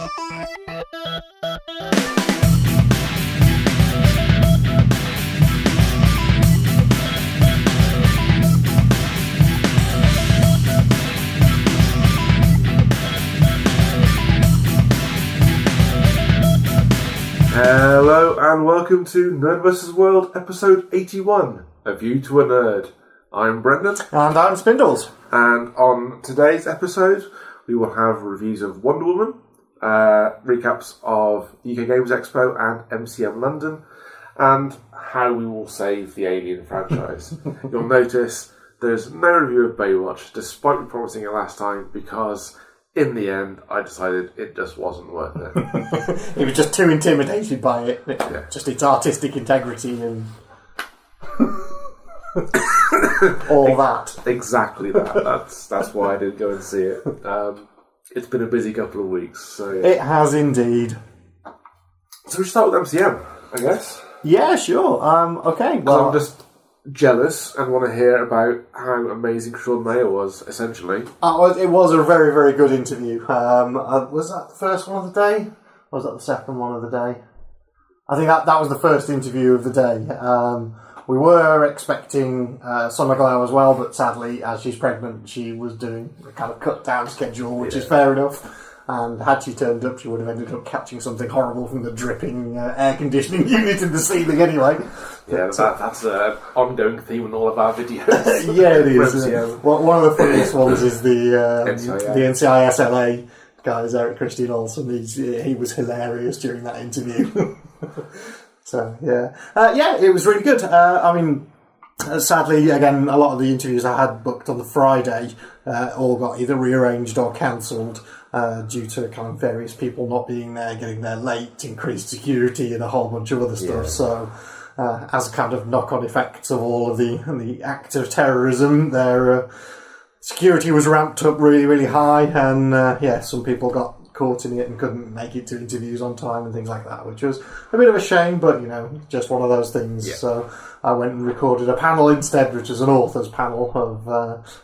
Hello and welcome to Nerd vs. World episode 81, A View to a Nerd. I'm Brendan. And I'm Spindles. And on today's episode, we will have reviews of Wonder Woman, recaps of UK Games Expo and MCM London, and how we will save the Alien franchise. You'll notice there's no review of Baywatch, despite me promising it last time, because in the end, I decided it just wasn't worth it. He was just too intimidated by it. Yeah. Just its artistic integrity and all that. Exactly that. That's why I didn't go and see it. It's been a busy couple of weeks. So yeah. It has indeed. So we start with MCM, I guess. Yeah, sure. Okay. Well, I'm just jealous and want to hear about how amazing Sean Maher was, essentially. it was a very, very good interview. Was that the first one of the day? Or was that the second one of the day? I think that was the first interview of the day. We were expecting Summer Glow as well, but sadly, as she's pregnant, she was doing a kind of cut down schedule, which is fair enough. And had she turned up, she would have ended up catching something horrible from the dripping air conditioning unit in the ceiling anyway. Yeah, that's an ongoing theme in all of our videos. Yeah, it is. One of the funniest ones is the NCIS LA guys, Eric Christian Olsen. He was hilarious during that interview. So, yeah, it was really good. Sadly, again, a lot of the interviews I had booked on the Friday all got either rearranged or cancelled due to kind of various people not being there, getting there late, increased security, and a whole bunch of other stuff. Yeah. So, as kind of knock-on effects of all of the act of terrorism, their security was ramped up really, really high, and some people got caught in it and couldn't make it to interviews on time and things like that, which was a bit of a shame, but just one of those things. Yeah. So I went and recorded a panel instead, which is an author's panel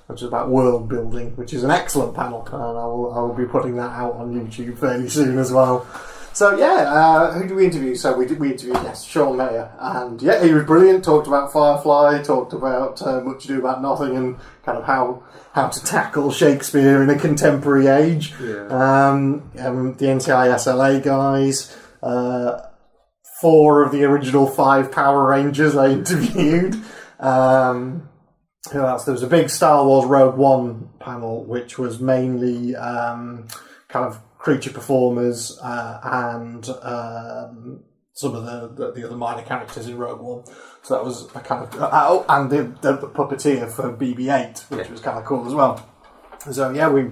which is about world building, which is an excellent panel, and I will be putting that out on YouTube fairly soon as well. So who did we interview? So we interviewed Sean Maher, and he was brilliant. Talked about Firefly, talked about Much Ado About Nothing, and kind of how to tackle Shakespeare in a contemporary age. Yeah. The NCIS LA guys, 4 of the original 5 Power Rangers I interviewed. Who else? There was a big Star Wars Rogue One panel, which was mainly kind of creature performers and some of the other minor characters in Rogue One. So that was a kind of... and the puppeteer for BB-8, which was kind of cool as well. So, we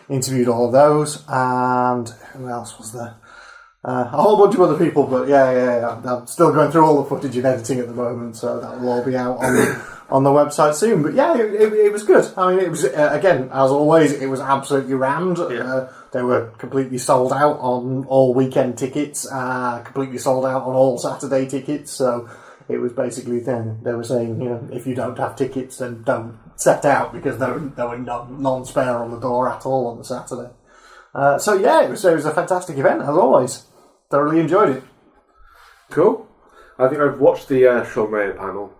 interviewed all of those. And who else was there? A whole bunch of other people, but I'm still going through all the footage and editing at the moment, so that will all be out on the website soon. But it was good. I mean, it was, again, as always, it was absolutely rammed. Yeah. They were completely sold out on all weekend tickets, completely sold out on all Saturday tickets, so it was basically then they were saying, if you don't have tickets, then don't set out, because there were non-spare on the door at all on the Saturday. It was a fantastic event, as always. Thoroughly enjoyed it. Cool. I think I've watched the Sean Maher panel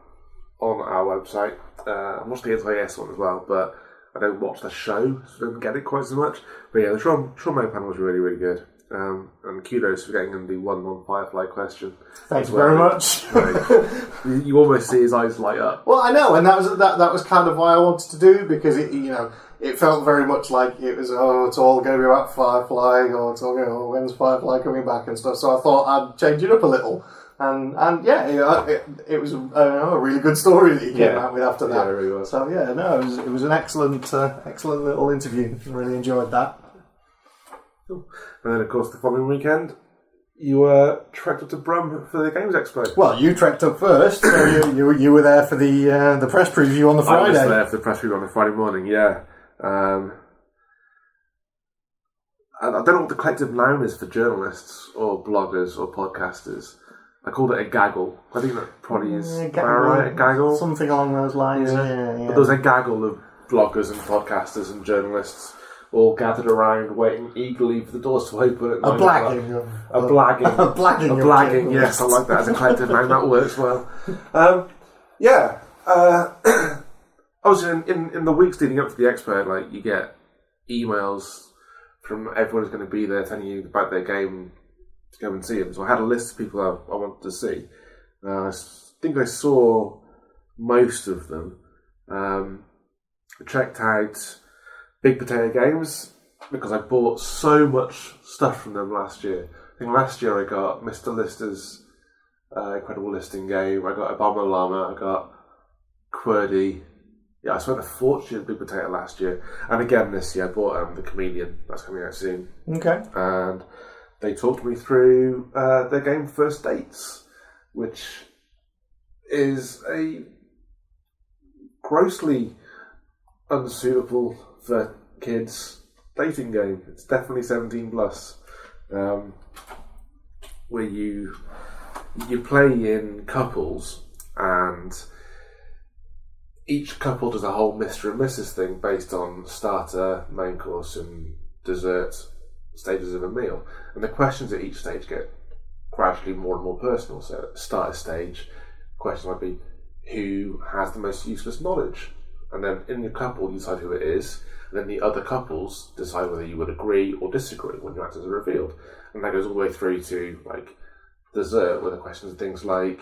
on our website. I watched the NCIS one as well, but I don't watch the show, so I don't get it quite so much. But the Sean Maher panel was really, really good. And kudos for getting him the 1-1 Firefly question. Thank you very much. You almost see his eyes light up. Well, I know, and that was kind of why I wanted to do, because it felt very much like it was, it's all going to be about Firefly, or it's all going, when's Firefly coming back and stuff. So I thought I'd change it up a little. And it was a really good story that he came out with after that. Yeah, it really was. So it was an excellent little interview. Really enjoyed that. Cool. And then, of course, the following weekend, you trekked up to Bren for the Games Expo. Well, you trekked up first, so you were there for the press preview on the Friday. I was there for the press preview on the Friday morning. Yeah. I don't know what the collective noun is for journalists or bloggers or podcasters. I called it a gaggle. I think that probably is right. A gaggle, something along those lines. Yeah. But there's a gaggle of bloggers and podcasters and journalists all gathered around, waiting eagerly for the doors to open at 9 o'clock. A blagging. Yes, I like that as a collective name. That works well. Obviously, in the weeks leading up to the expo, like, you get emails from everyone who's going to be there telling you about their game to go and see them. So I had a list of people I wanted to see. I think I saw most of them. I checked out Big Potato Games because I bought so much stuff from them last year. I think last year I got Mr. Lister's Incredible Listing Game, I got Obama Llama, I got QWERTY. Yeah, I spent a fortune at Big Potato last year. And again this year I bought The Comedian. That's coming out soon. Okay. And they talked me through their game First Dates, which is a grossly unsuitable for kids dating game. It's definitely 17 plus, where you play in couples, and each couple does a whole Mr. and Mrs. thing based on starter, main course, and dessert stages of a meal. And the questions at each stage get gradually more and more personal. So at the starter stage, the question might be, who has the most useless knowledge? And then in your couple, you decide who it is. And then the other couples decide whether you would agree or disagree when your answers are revealed. And that goes all the way through to, like, dessert, where the questions are things like,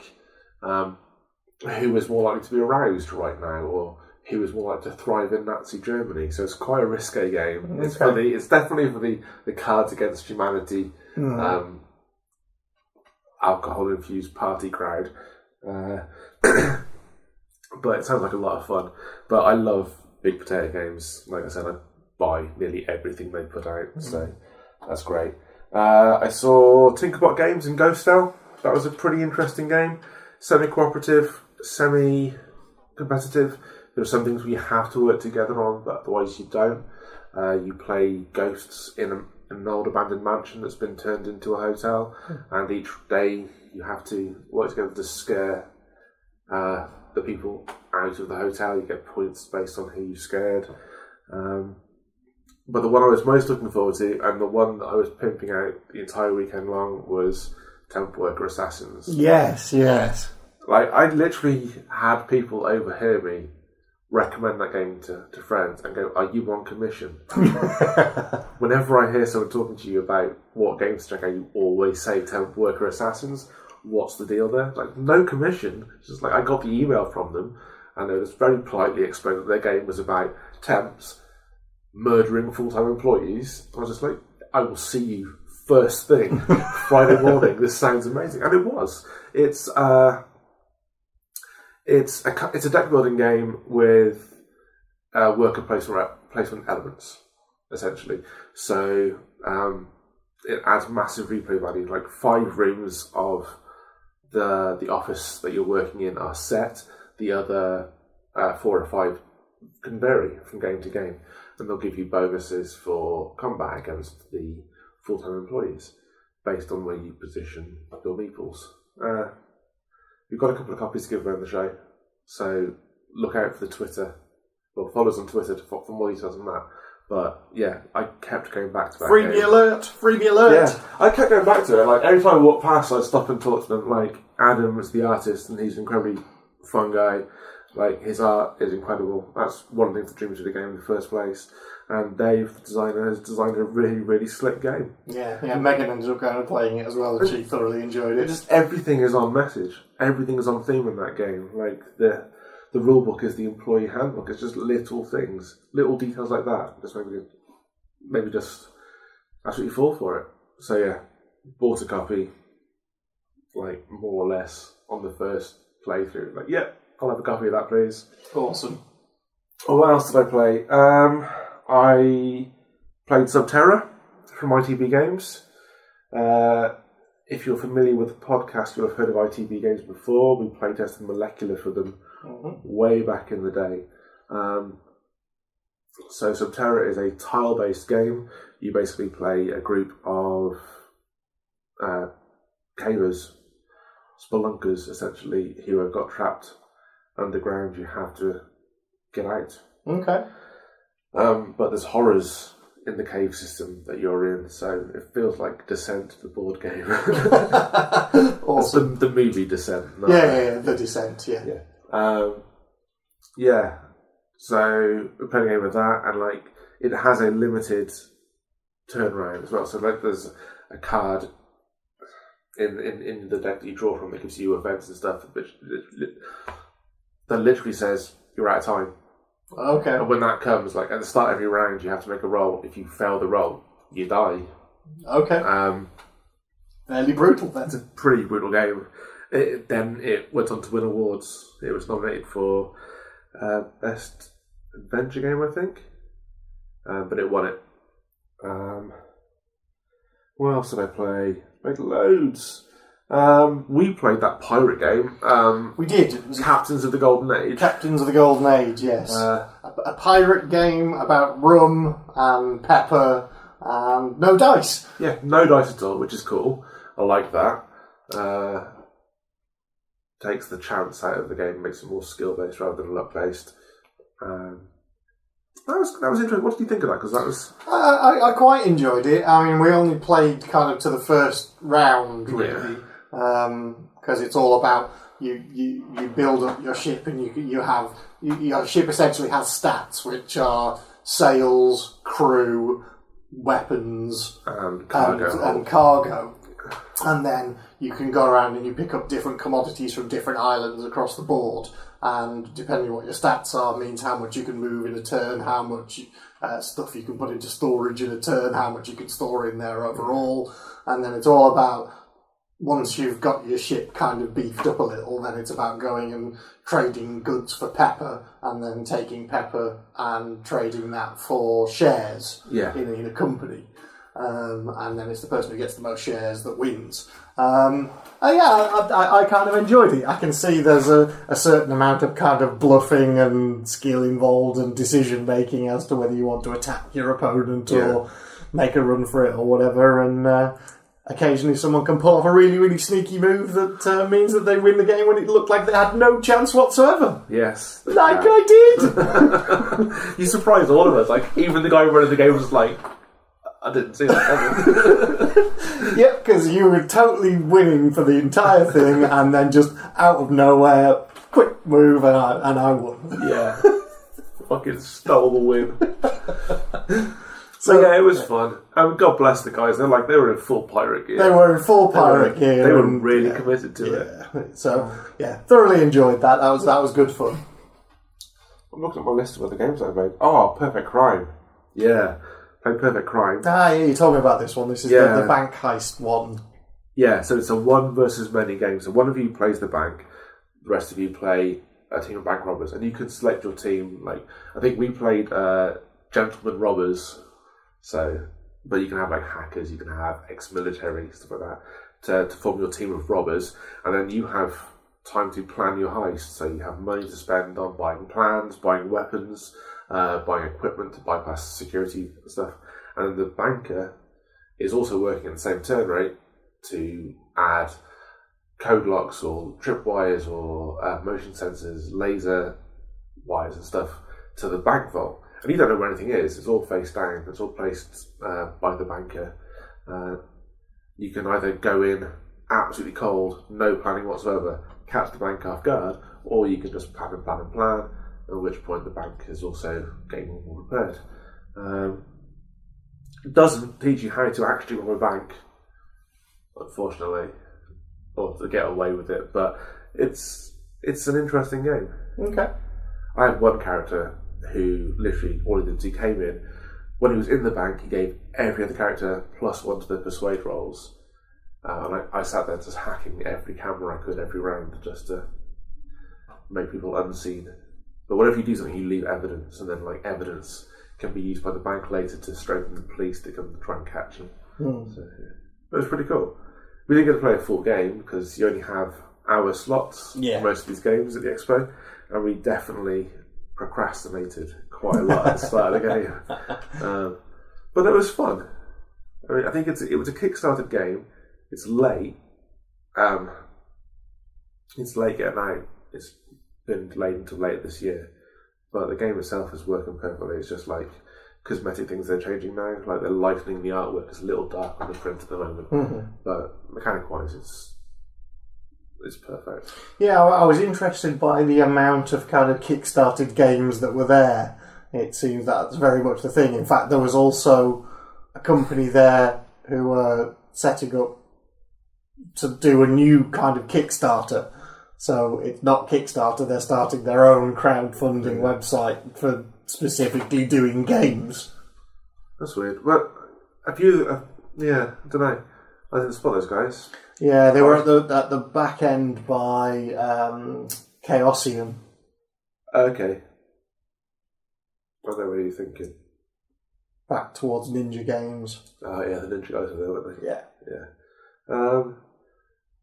who is more likely to be aroused right now, or who is more likely to thrive in Nazi Germany. So it's quite a risque game. Okay. It's definitely for the Cards Against Humanity, alcohol-infused party crowd. But it sounds like a lot of fun. But I love Big Potato Games. Like I said, I buy nearly everything they put out, so that's great. I saw Tinkerbot Games in Ghostel. That was a pretty interesting game. Semi-cooperative, semi-competitive. There are some things we have to work together on, but otherwise you don't. You play ghosts in an old abandoned mansion that's been turned into a hotel, and each day you have to work together to scare the people out of the hotel. You get points based on who you scared. But the one I was most looking forward to, and the one that I was pimping out the entire weekend long, was Temp Worker Assassins. Yes. Like, I literally had people overhear me recommend that game to friends and go, "Are you on commission?" Whenever I hear someone talking to you about what games to check out, you always say Temp Worker Assassins. What's the deal there? Like, no commission. It's just like, I got the email from them, and they just very politely explained that their game was about temps murdering full-time employees. I was just like, I will see you first thing Friday morning. This sounds amazing, and it was. It's a deck building game with worker placement elements, essentially. So it adds massive replay value. Like, 5 rooms of the office that you're working in are set. The other 4 or 5 can vary from game to game, and they'll give you bonuses for combat against the full-time employees based on where you position your meeples. We've got a couple of copies to give away on the show, so look out for the Twitter. Well, follow us on Twitter for more details on that. But yeah, I kept going back to that Freebie game. alert! Yeah, I kept going back to it. Like, every time I walk past, I'd stop and talk to them. Like, Adam is the artist, and he's an incredibly fun guy. Like, his art is incredible. That's one of the things that drew me to the game in the first place. And Dave, the designer, has designed a really, really slick game. Yeah. Megan ended up going and playing it as well, and she thoroughly enjoyed it. Just everything is on message. Everything is on theme in that game. Like, the rule book is the employee handbook. It's just little things, little details like that. Just maybe just absolutely fall for it. So yeah, bought a copy, like, more or less on the first playthrough. Like, yeah, I'll have a copy of that, please. Awesome. Oh, what else did I play? I played Subterra from ITB Games. If you're familiar with the podcast, you'll have heard of ITB Games before. We playtested Molecular for them way back in the day. So Subterra is a tile-based game. You basically play a group of cavers, spelunkers, essentially, who have got trapped underground. You have to get out. Okay. But there's horrors in the cave system that you're in, so it feels like Descent, the board game. Awesome. The movie Descent. Yeah, The Descent, yeah. Yeah. So we played a game of that, and like it has a limited turnaround as well. So like there's a card in the deck that you draw from that gives you events and stuff, that literally says you're out of time. Okay. And when that comes, like at the start of every round, you have to make a roll. If you fail the roll, you die. Okay. Fairly brutal then. It's a pretty brutal game. Then it went on to win awards. It was nominated for Best Adventure Game, I think. But it won it. What else did I play? Played loads. We played that pirate game. We did. It was Captains of the Golden Age. Captains of the Golden Age, yes. A pirate game about rum and pepper and no dice. Yeah, no dice at all, which is cool. I like that. Takes the chance out of the game, makes it more skill-based rather than luck-based. That was interesting. What did you think of that? Because that was... I quite enjoyed it. I mean, we only played kind of to the first round, really. Because it's all about you build up your ship, and your ship essentially has stats, which are sails, crew, weapons, and cargo. And then you can go around and you pick up different commodities from different islands across the board. And depending on what your stats are, means how much you can move in a turn, how much stuff you can put into storage in a turn, how much you can store in there overall. And then it's all about, once you've got your ship kind of beefed up a little, then it's about going and trading goods for pepper, and then taking pepper and trading that for shares in a company. And then it's the person who gets the most shares that wins. I kind of enjoyed it. I can see there's a certain amount of kind of bluffing and skill involved and decision making as to whether you want to attack your opponent or make a run for it or whatever. And occasionally someone can pull off a really, really sneaky move that means that they win the game when it looked like they had no chance whatsoever. Yes. Like I did! You surprised all of us. Like, even the guy running the game was like, I didn't see that. Yep, because you were totally winning for the entire thing, and then just out of nowhere, quick move, and I won. Yeah. Fucking stole the win. So yeah, it was fun. And God bless the guys. They were in full pirate gear. They were in full pirate gear. They were really committed to it. So yeah, thoroughly enjoyed that. That was good fun. I'm looking at my list of other games I've made. Oh, Perfect Crime. Yeah. Played Perfect Crime. Yeah, you told me about this one. This is the bank heist one. Yeah, so it's a one versus many game. So one of you plays the bank, the rest of you play a team of bank robbers, and you can select your team. Like, I think we played gentleman robbers. So, but you can have like hackers, you can have ex-military, stuff like that, to form your team of robbers, and then you have time to plan your heist. So you have money to spend on buying plans, buying weapons, buying equipment to bypass security stuff, and then the banker is also working at the same turn rate to add code locks or tripwires or motion sensors, laser wires and stuff to the bank vault. And you don't know where anything is. It's all face down. It's all placed by the banker. You can either go in absolutely cold, no planning whatsoever, catch the bank off guard, or you can just plan and plan and plan, at which point the bank is also getting more prepared. It doesn't teach you how to actually rob a bank, unfortunately, or to get away with it, but it's an interesting game. Okay. I had one character who literally, all he did was he came in, when he was in the bank, he gave every other character +1 to the persuade rolls. And I sat there just hacking every camera I could every round just to make people unseen. But whenever you do something, you leave evidence, and then like evidence can be used by the bank later to strengthen the police to come try and catch you. So it was pretty cool. We didn't get to play a full game because you only have hour slots for most of these games at the expo, and we definitely procrastinated quite a lot at the start of the game. But it was fun. I mean, I think it was a kickstarted game. It's late. It's late getting out. It's been delayed until late this year. But the game itself is working perfectly. It's just like cosmetic things they're changing now. Like they're lightening the artwork. It's a little dark on the print at the moment, but mechanic-wise, it's perfect. Yeah, I was interested by the amount of kind of kickstarted games that were there. It seems that's very much the thing. In fact, there was also a company there who were setting up to do a new kind of Kickstarter. So it's not Kickstarter, they're starting their own crowdfunding website for specifically doing games. That's weird. Well, a few, I don't know. I didn't spot those guys. Yeah, they were at the back end by Chaosium. Okay. I know what you're thinking. Back towards Ninja Games. Oh, yeah, the Ninja guys are there, weren't they? Yeah. Yeah.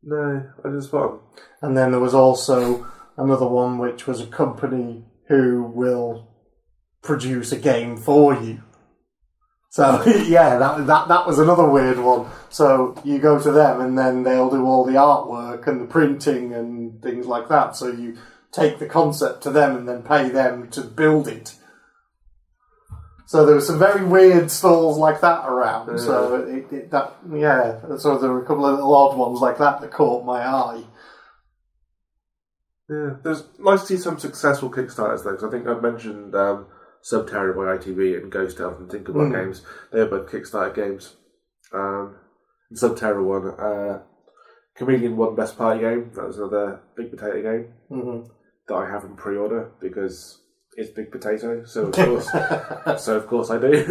No, I didn't spot them. And then there was also another one which was a company who will produce a game for you. So, yeah, that was another weird one. So you go to them and then they'll do all the artwork and the printing and things like that. So you take the concept to them and then pay them to build it. So there were some very weird stalls like that around. So so there were a couple of little odd ones like that caught my eye. Yeah, there's nice to see some successful Kickstarters though, because I think I've mentioned Subterra by ITV and Ghost Elf and Tinkerbell Games. They're both Kickstarter games. Subterra won. Chameleon won Best Party Game. That was another Big Potato game that I have in pre-order because it's Big Potato. So of course I do.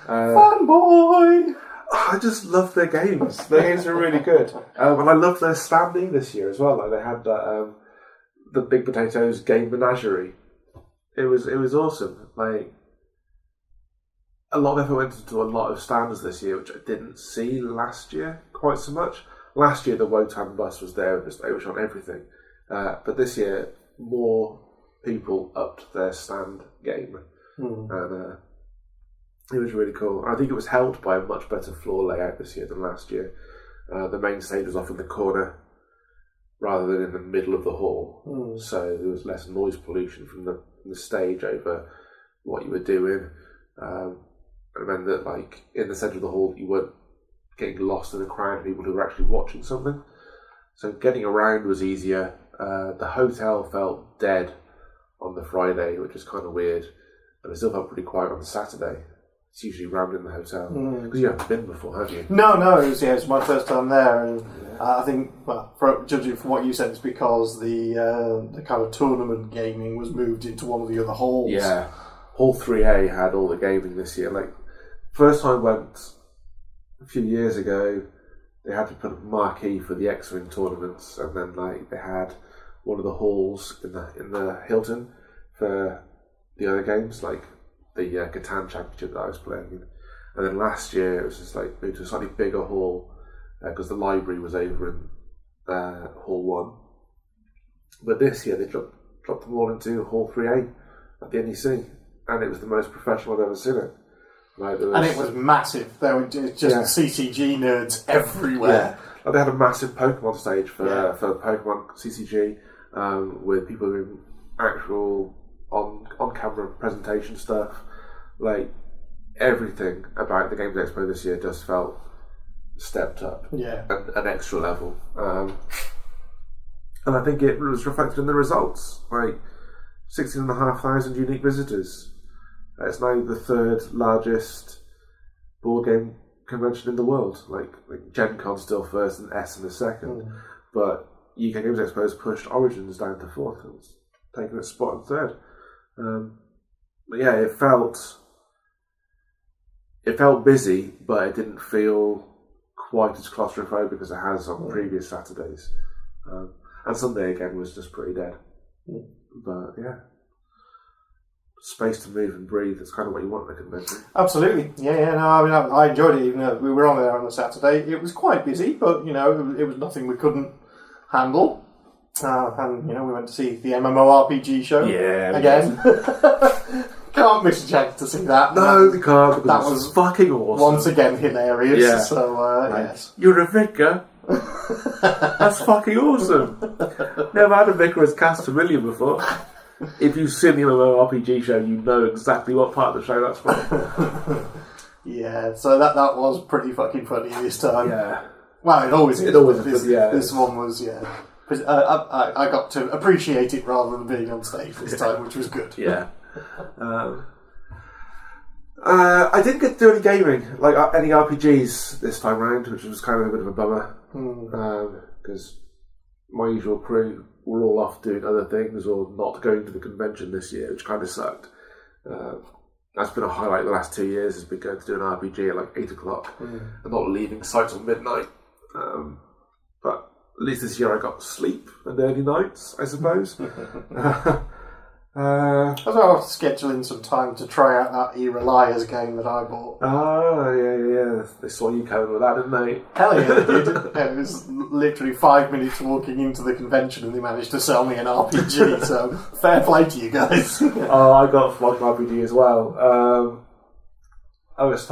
Fanboy. I just love their games. Their games are really good, and I love their standing this year as well. Like they had that the Big Potatoes Game Menagerie. It was awesome. Like a lot of effort went into a lot of stands this year, which I didn't see last year quite so much. Last year the Wotan bus was there, it was on everything, but this year more people upped their stand game, and it was really cool. I think it was helped by a much better floor layout this year than last year. The main stage was off in the corner rather than in the middle of the hall, so there was less noise pollution from the stage over what you were doing. I meant that, like, in the centre of the hall, you weren't getting lost in a crowd of people who were actually watching something. So getting around was easier. The hotel felt dead on the Friday, which was kind of weird, and it still felt pretty quiet on the Saturday. It's usually rammed in the hotel because you haven't been before, have you? No, it was my first time there, and I think, judging from what you said, it's because the kind of tournament gaming was moved into one of the other halls. Yeah, Hall 3A had all the gaming this year. Like, first time I went a few years ago, they had to put a marquee for the X-Wing tournaments, and then like they had one of the halls in the Hilton for the other games, like the Catan Championship that I was playing in. And then last year it was just like moved to a slightly bigger hall because the library was over in Hall 1. But this year they dropped them all into Hall 3A at the NEC, and it was the most professional I've ever seen it. Like, and it was massive. There were just CCG nerds everywhere. Yeah. Like, they had a massive Pokemon stage for Pokemon CCG with people doing actual on-camera presentation stuff. Like, everything about the Games Expo this year just felt stepped up. Yeah. An extra level. And I think it was reflected in the results. Like, 16,500 unique visitors. It's now the third largest board game convention in the world. Like Gen Con's still first and Essen is second. But UK Games Expo has pushed Origins down to fourth and it's taken its spot in third. But yeah, it felt busy, but it didn't feel quite as claustrophobic as it has on previous Saturdays. And Sunday again was just pretty dead. But yeah, space to move and breathe. That's kind of what you want in a convention. Absolutely. Yeah. No, I mean, I enjoyed it. Even though we were on there on a Saturday, it was quite busy, but you know, it was nothing we couldn't handle. And you know, we went to see the MMORPG show. Yeah, again. Can't miss a chance to see that. No, we can't. That was fucking awesome. Once again, hilarious. Yeah. So yes, you're a vicar. That's fucking awesome. Never had a vicar as cast a million before. If you've seen the MMORPG show, you know exactly what part of the show that's from. Yeah, so that was pretty fucking funny this time. Yeah. Well, it always is. This one was, I got to appreciate it rather than being on stage this time, which was good. Yeah. I didn't get to do any gaming, like any RPGs this time round, which was kind of a bit of a bummer. Because my usual crew were all off doing other things or not going to the convention this year, which kind of sucked. That's been a highlight the last 2 years, has been going to do an RPG at like 8 o'clock and not leaving site till midnight. But at least this year I got sleep and early nights, I suppose. I was going to have to schedule in some time to try out that E-Reliers game that I bought. Oh, yeah. They saw you coming with that, didn't they? Hell yeah, they did. Yeah, it was literally 5 minutes walking into the convention and they managed to sell me an RPG, so fair play to you guys. Oh, I got a Flock RPG as well. I was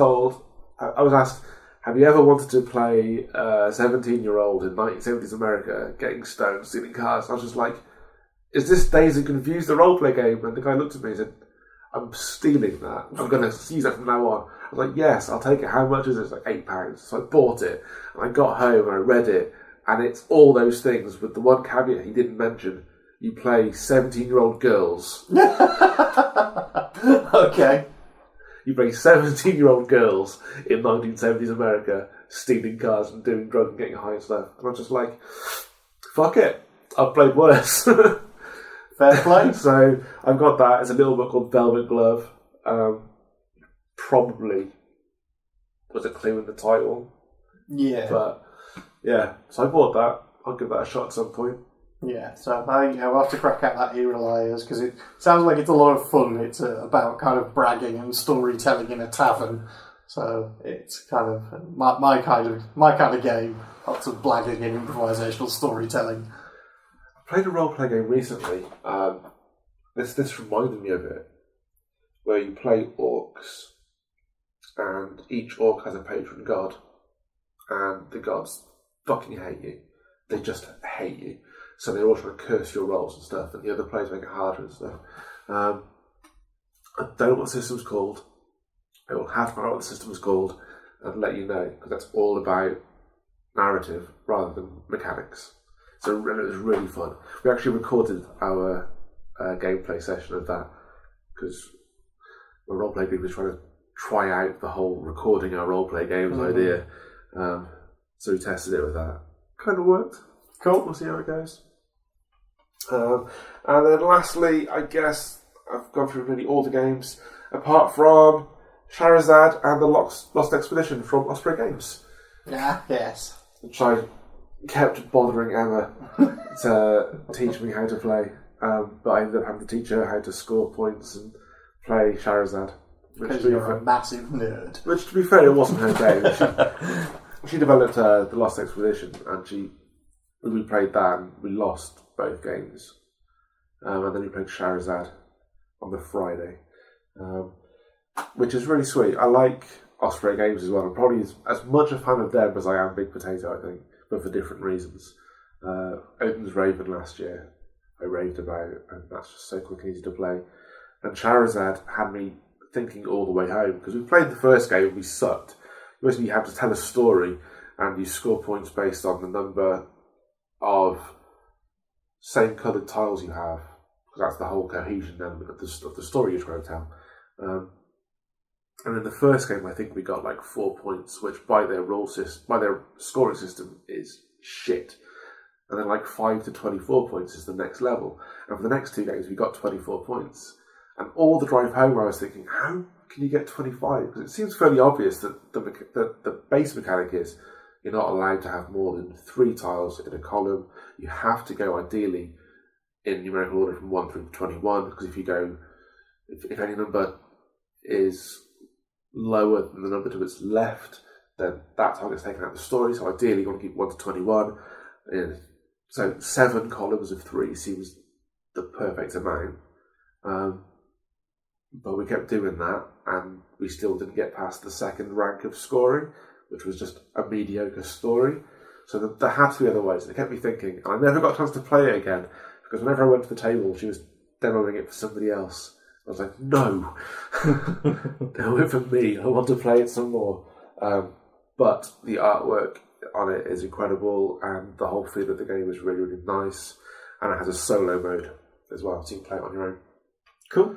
asked, have you ever wanted to play a 17-year-old in 1970s America getting stoned, stealing cars? I was just like, is this Dazed and Confused, the roleplay game? And the guy looked at me and said, I'm stealing that. I'm going to use that from now on. I was like, yes, I'll take it. How much is it? It's like £8. So I bought it. And I got home and I read it. And it's all those things with the one caveat he didn't mention. You play 17-year-old girls. Okay. You play 17-year-old girls in 1970s America stealing cars and doing drugs and getting high and stuff. And I was just like, fuck it. I've played worse. Fair play. So I've got that. It's a little book called Velvet Glove. Probably was a clue in the title. Yeah. But yeah, so I bought that. I'll give that a shot at some point. Yeah, so I think I'll have to crack out that E-Reliers because it sounds like it's a lot of fun. It's about kind of bragging and storytelling in a tavern. So it's kind of my kind of game. Lots of blagging and improvisational storytelling. I played a roleplay game recently. This reminded me of it, where you play orcs, and each orc has a patron god, and the gods fucking hate you. They just hate you. So they're all trying to curse your rolls and stuff, and the other players make it harder and stuff. I don't know what the system's called. I will have to find out what the system is called and let you know, because that's all about narrative rather than mechanics. So it was really fun. We actually recorded our gameplay session of that because my roleplay group was trying to try out the whole recording our roleplay games idea. So we tested it with that. Kind of worked. Cool. We'll see how it goes. And then lastly, I guess I've gone through nearly all the games apart from Shahrazad and the Lost Expedition from Osprey Games. Yeah, yes. Which I kept bothering Emma to teach me how to play, but I ended up having to teach her how to score points and play Shahrazad. Because you're a massive nerd. Which, to be fair, it wasn't her game. She developed the Lost Expedition, and we played that and we lost both games. And then we played Shahrazad on the Friday, which is really sweet. I like Osprey Games as well. I'm probably as much a fan of them as I am Big Potato, I think, but for different reasons. Open's Raven last year, I raved about, and that's just so quick and easy to play. And Shahrazad had me thinking all the way home, because we played the first game and we sucked. Basically, you have to tell a story, and you score points based on the number of same coloured tiles you have, because that's the whole cohesion element of the story you're trying to tell. And in the first game, I think we got like 4 points, which by their scoring system is shit. And then like 5 to 24 points is the next level. And for the next 2 games, we got 24 points. And all the drive home, I was thinking, how can you get 25? Because it seems fairly obvious that the base mechanic is you're not allowed to have more than 3 tiles in a column. You have to go ideally in numerical order from 1 through 21, because if any number is lower than the number to its left, then that tile gets taken out of the story. So ideally you want to keep 1 to 21. And so 7 columns of 3 seems the perfect amount. But we kept doing that, and we still didn't get past the second rank of scoring, which was just a mediocre story. So there had to be other ways. It kept me thinking, and I never got a chance to play it again, because whenever I went to the table, she was demoing it for somebody else. I was like, no, demo it for me. I want to play it some more. But the artwork on it is incredible, and the whole feel of the game is really, really nice. And it has a solo mode as well, so you can play it on your own. Cool.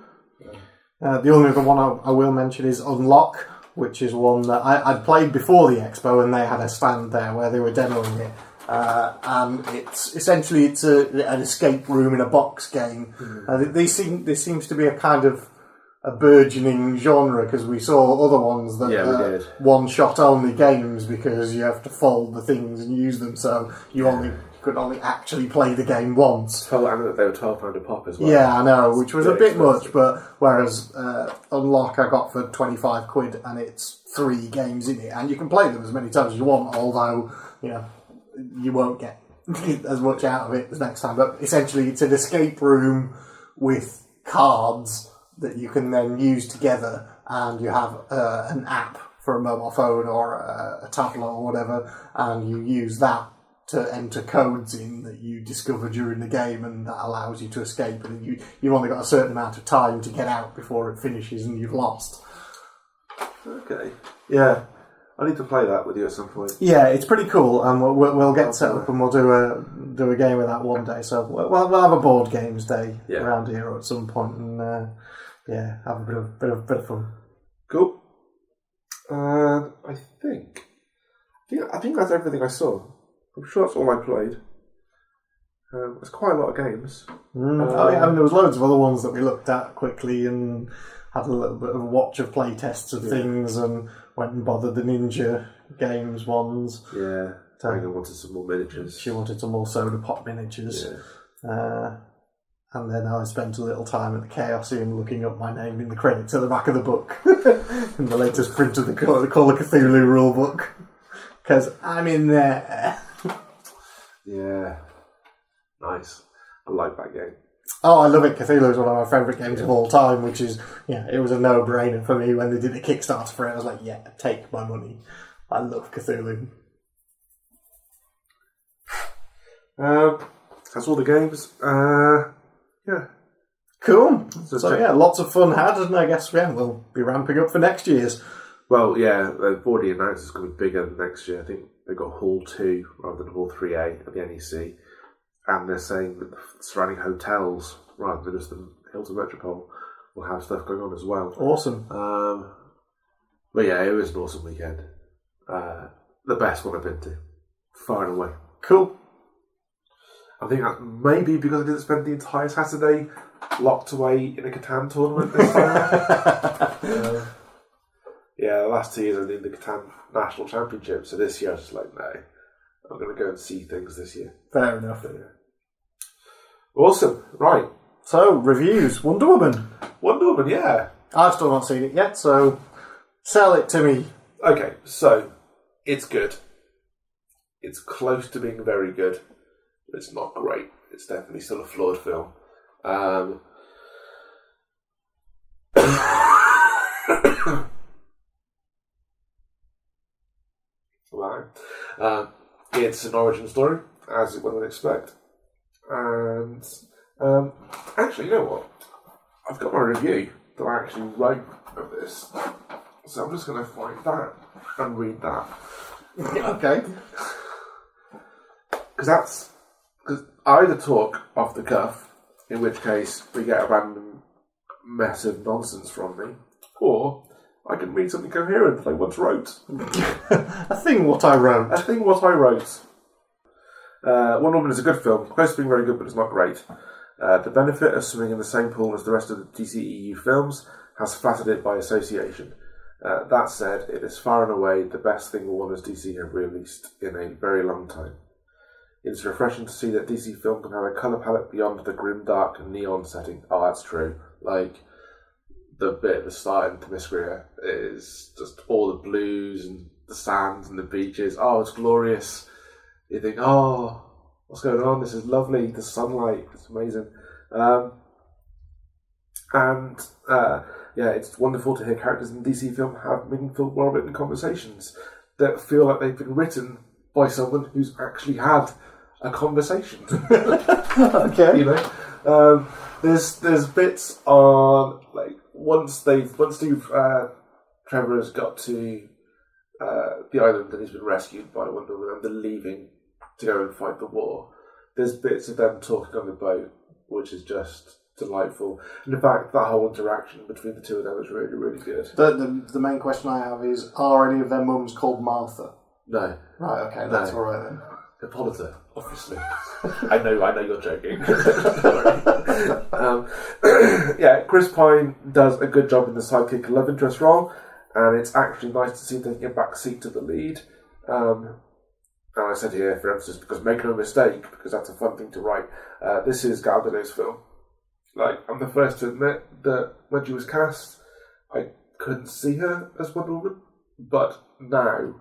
The only other one I will mention is Unlock, which is one that I'd played before the expo, and they had a stand there where they were demoing it. And it's essentially an escape room in a box game. This seems to be a kind of a burgeoning genre, because we saw other ones that we did. one-shot only games, because you have to fold the things and use them, so you could only actually play the game once. And they were £12 a pop as well. Yeah, I know, which was a bit much, but whereas Unlock I got for 25 quid, and it's 3 games in it, and you can play them as many times as you want, although, you won't get as much out of it as next time. But essentially it's an escape room with cards that you can then use together, and you have an app for a mobile phone or a tablet or whatever, and you use that to enter codes in that you discover during the game, and that allows you to escape, and you've only got a certain amount of time to get out before it finishes and you've lost. Okay. Yeah. I need to play that with you at some point. Yeah, it's pretty cool, and we'll get set up and we'll do a game of that one day. So we'll have a board games day around here at some point, and have a bit of fun. Cool. I think that's everything I saw. I'm sure that's all I played. There's quite a lot of games. There was loads of other ones that we looked at quickly and had a little bit of a watch of play tests of things, and went and bothered the Ninja Games ones. Yeah, Tiger wanted some more miniatures. She wanted some more soda pop miniatures. Yeah. And then I spent a little time at the Chaosium looking up my name in the credits at the back of the book. In the latest print of the Call of Cthulhu rulebook. Because I'm in there. Yeah. Nice. I like that game. Oh, I love it. Cthulhu is one of my favourite games of all time, which is, it was a no-brainer for me when they did a Kickstarter for it. I was like, take my money. I love Cthulhu. That's all the games. Yeah. Cool. So lots of fun had, and I guess, we'll be ramping up for next year's. Well, yeah, they've already announced it's going to be bigger next year. I think they've got Hall 2 rather than Hall 3A at the NEC. And they're saying that the surrounding hotels, rather than just the Hilton Metropole, will have stuff going on as well. Awesome. But yeah, it was an awesome weekend. The best one I've been to. Far and away. Cool. I think that's maybe because I didn't spend the entire Saturday locked away in a Catan tournament this time. The last 2 years I've been in the Catan National Championship, so this year I was just like, no, I'm going to go and see things this year. Fair enough. Awesome. Right. So, reviews. Wonder Woman. Wonder Woman, yeah. I've still not seen it yet, so sell it to me. Okay, so it's good. It's close to being very good, but it's not great. It's definitely still a flawed film. It's an origin story, as one would expect. And actually, you know what? I've got my review that I actually wrote of this. So I'm just going to find that and read that. Okay. Because I either talk off the cuff, in which case we get a random mess of nonsense from me, or I can read something coherent that I once wrote. A thing what I wrote. Wonder Woman is a good film, close to being very good, but it's not great. The benefit of swimming in the same pool as the rest of the DCEU films has flattered it by association. That said, it is far and away the best thing Warner's DC have released in a very long time. It's refreshing to see that DC film can have a colour palette beyond the grim, dark, neon setting. Oh, that's true. Like, the bit at the start in Themyscira is just all the blues and the sands and the beaches. Oh, it's glorious. You think, oh, what's going on? This is lovely. The sunlight, it's amazing. It's wonderful to hear characters in DC film have meaningful, well-written conversations that feel like they've been written by someone who's actually had a conversation. Okay. There's bits on like once Trevor has got to the island and he's been rescued by Wonder Woman and they're leaving to go and fight the war. There's bits of them talking on the boat, which is just delightful. And in fact, that whole interaction between the two of them is really, really good. The main question I have is, are any of their mums called Martha? No. Right, okay, that's all right then. Hippolyta, obviously. I know you're joking. Chris Pine does a good job in the sidekick love interest role, and it's actually nice to see him taking a back seat to the lead. And I said here, for emphasis, because make no mistake, because that's a fun thing to write, this is Gal Gadot's film. Like, I'm the first to admit that when she was cast, I couldn't see her as Wonder Woman, but now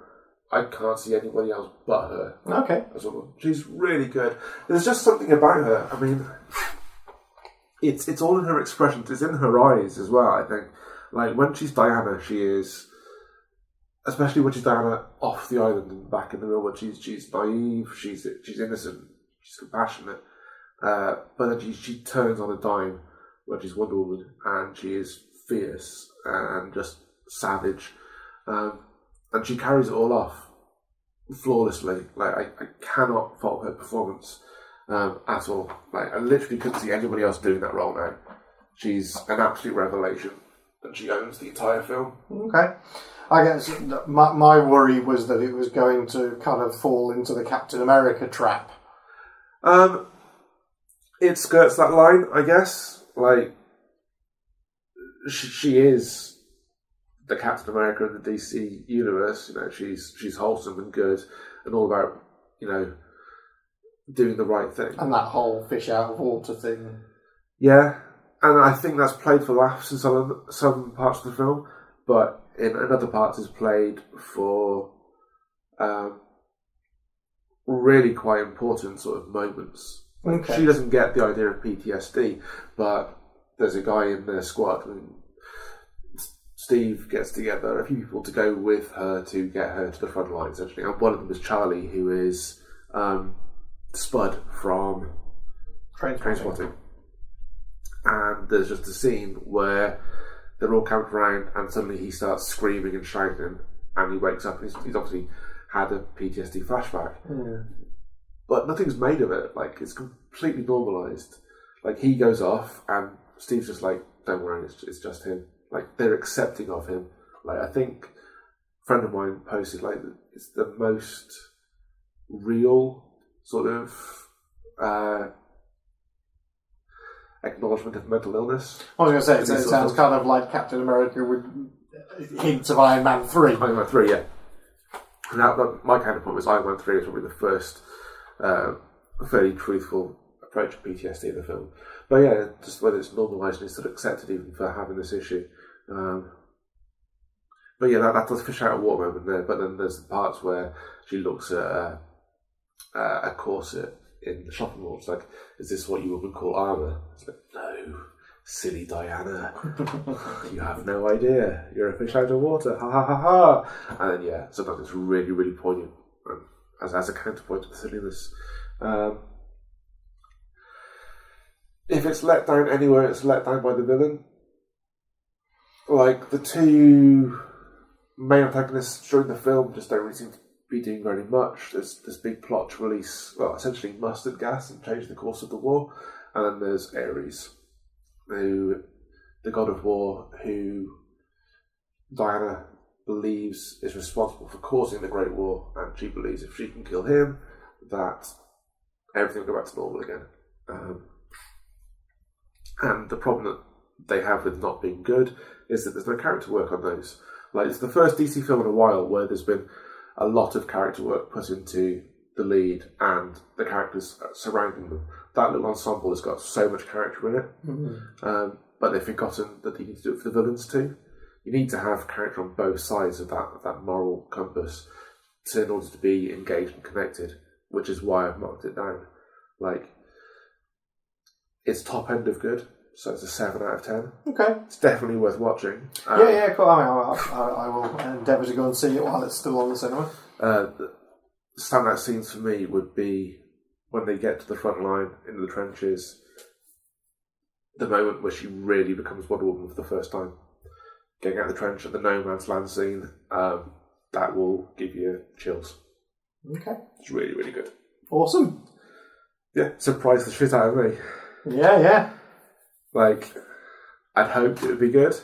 I can't see anybody else but her. Okay. As Wonder Woman. She's really good. There's just something about her. I mean, it's all in her expressions. It's in her eyes as well, I think. Like, when she's Diana, she is... Especially when she's Diana off the island and back in the real world, she's naive, she's innocent, she's compassionate. But then she turns on a dime when she's Wonder Woman, and she is fierce and just savage. And she carries it all off flawlessly. Like, I cannot fault her performance at all. Like, I literally couldn't see anybody else doing that role now. She's an absolute revelation, and she owns the entire film. Okay. I guess my worry was that it was going to kind of fall into the Captain America trap. It skirts that line, I guess. Like, she is the Captain America in the DC universe. You know, she's wholesome and good, and all about, you know, doing the right thing. And that whole fish out of water thing. Yeah, and I think that's played for laughs in some parts of the film, but in other parts is played for really quite important sort of moments. Okay. She doesn't get the idea of PTSD, but there's a guy in their squad, and Steve gets together a few people to go with her to get her to the front line, essentially. And one of them is Charlie, who is Spud from Trainspotting. And there's just a scene where they're all camped around, and suddenly he starts screaming and shouting, and he wakes up, and he's obviously had a PTSD flashback. Yeah. But nothing's made of it. Like, it's completely normalised. Like, he goes off, and Steve's just like, don't worry, it's just him. Like, they're accepting of him. Like, I think a friend of mine posted, like, it's the most real sort of acknowledgement of mental illness. I was going to say, it sounds kind of like Captain America with hints of Iron Man 3. Iron Man 3, yeah. And my counterpoint was Iron Man 3 was probably the first fairly truthful approach to PTSD in the film. But yeah, just whether it's normalised and it's sort of accepted even for having this issue. But yeah, that does fish out a water moment there. But then there's the parts where she looks at a corset in the shopping mall. It's like, is this what you would call armour? It's like, no, silly Diana. You have no idea. You're a fish out of water. Ha ha ha ha. And then, yeah, sometimes it's really, really poignant as a counterpoint to the silliness. If it's let down anywhere, it's let down by the villain. Like, the two main antagonists during the film just don't really seem to be doing very much. There's this big plot to release, well, essentially mustard gas and change the course of the war. And then there's Ares, the god of war, who Diana believes is responsible for causing the Great War, and she believes if she can kill him, that everything will go back to normal again. And the problem that they have with not being good is that there's no character work on those. Like, it's the first DC film in a while where there's been a lot of character work put into the lead and the characters surrounding them. That little ensemble has got so much character in it. Mm-hmm. But they've forgotten that they need to do it for the villains too. You need to have character on both sides of that moral compass in order to be engaged and connected, which is why I've marked it down. Like, it's top end of good, so it's a 7 out of 10. Okay. It's definitely worth watching. Yeah, cool. I will endeavour to go and see it while it's still on the cinema. The standout scenes for me would be when they get to the front line, into the trenches, the moment where she really becomes Wonder Woman for the first time. Getting out of the trench at the no man's land scene, that will give you chills. Okay. It's really, really good. Awesome. Yeah, surprised the shit out of me. Yeah. Like, I'd hoped it would be good.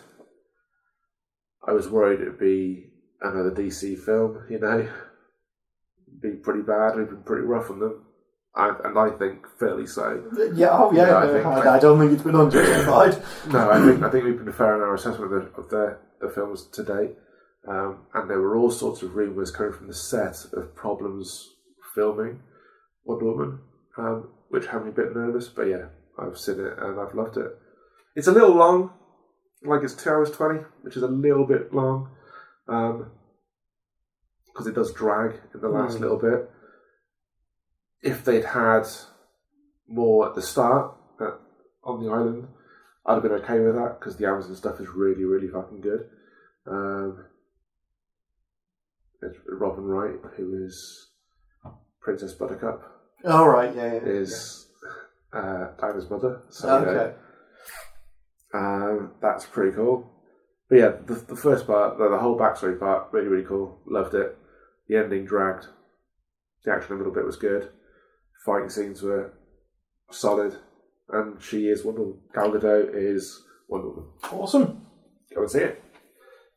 I was worried it would be another DC film, you know. Be pretty bad, we've been pretty rough on them. And I think fairly so. Yeah, I don't think it's been unjustified. No, I think we've been fair in our assessment of the films to date. And there were all sorts of rumours coming from the set of problems filming Wonder Woman, which had me a bit nervous. But yeah, I've seen it and I've loved it. It's a little long, like it's 2 hours 20, which is a little bit long, because it does drag in the last little bit. If they'd had more at the start on the island, I'd have been okay with that, because the Amazon stuff is really, really fucking good. It's Robin Wright, who is Princess Buttercup. Oh, right, yeah. Is Diana's mother. So, okay. That's pretty cool. But yeah, the first part, the whole backstory part, really, really cool. Loved it. The ending dragged. The action a little bit was good. Fighting scenes were solid. And she is Wonder Woman. Gal Gadot is Wonder Woman. Awesome. Go and see it.